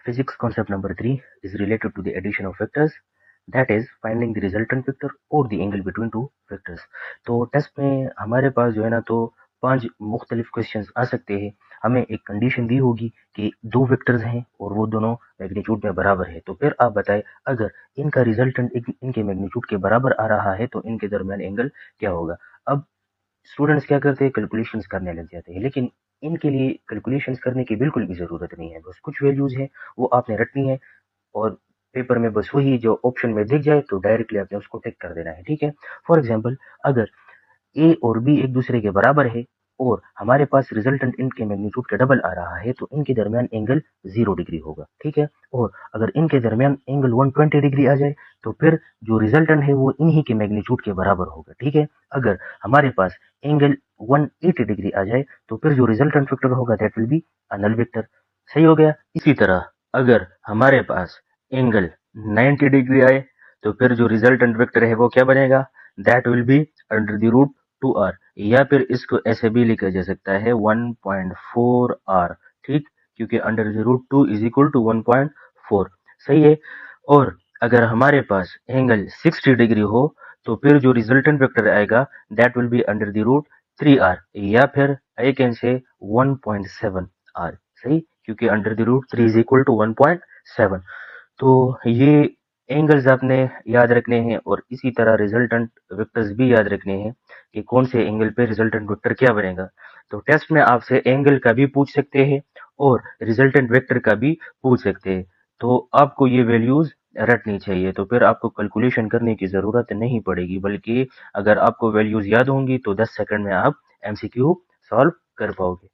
Physics concept number 3 is related to the addition of vectors, that is finding the resultant vector or the angle between two vectors। तो test में हमारे पास जो है ना तो 5 मुख्तलिफ क्वेश्चंस आ सकते हैं। हमें एक कंडीशन दी होगी कि दो वेक्टर्स हैं और वो दोनों मैग्नीट्यूड में बराबर है। तो फिर आप बताएं अगर इनका रिजल्टेंट इनके मैग्नीट्यूड के बराबर आ रहा है तो इनके दरमियान एंगल क्या होगा। अब स्टूडेंट्स क्या करते हैं, कैलकुलेशंस करने लग जाते हैं, लेकिन इनके लिए कैलकुलेशंस करने की बिल्कुल भी ज़रूरत नहीं है। बस कुछ वैल्यूज़ हैं वो आपने रटनी है और पेपर में बस वही जो ऑप्शन में दिख जाए तो डायरेक्टली आपने उसको टिक कर देना है, ठीक है। फॉर एग्जांपल अगर ए और बी एक दूसरे के बराबर है और हमारे पास रिजल्टेंट इनके मैग्नीट्यूड का डबल आ रहा है तो इनके दरमियान एंगल 0 डिग्री होगा, ठीक है। और अगर इनके दरमियान एंगल 120 डिग्री आ जाए तो फिर जो रिजल्टेंट है वो इन्हीं के मैग्नीट्यूड के बराबर होगा, ठीक है। अगर हमारे पास एंगल 180 डिग्री आ जाए तो फिर जो रिजल्टेंट वेक्टर होगा that will be a null vector. सही हो गया। इसी तरह अगर हमारे पास एंगल 90 डिग्री आए तो फिर जो रिजल्टेंट वेक्टर है वो क्या बनेगा, that will be under the root 2r, या फिर इसको ऐसे भी लिखा जा सकता है 1.4r, ठीक, क्योंकि under the root 2 is equal to 1.4। सही है। और अगर हमारे पास एंगल 60 डिग्री हो तो फिर जो रिजल्टेंट वेक्टर आएगा that will be under the root 3r, या फिर आई कैन से 1.7r। सही, क्योंकि under the root 3 is equal to 1.7। तो ये एंगल्स आपने याद रखने हैं और इसी तरह रिजल्टेंट वेक्टर्स भी याद रखने हैं कि कौन से एंगल पे रिजल्टेंट वेक्टर क्या बनेगा। तो टेस्ट में आपसे एंगल का भी पूछ सकते हैं और रिजल्टेंट वेक्टर का भी पूछ सकते हैं। तो आपको ये वैल्यूज रटनी चाहिए, तो फिर आपको कैलकुलेशन करने की जरूरत नहीं पड़ेगी, बल्कि अगर आपको वैल्यूज याद होंगी तो 10 सेकंड में आप एमसीक्यू सॉल्व कर पाओगे।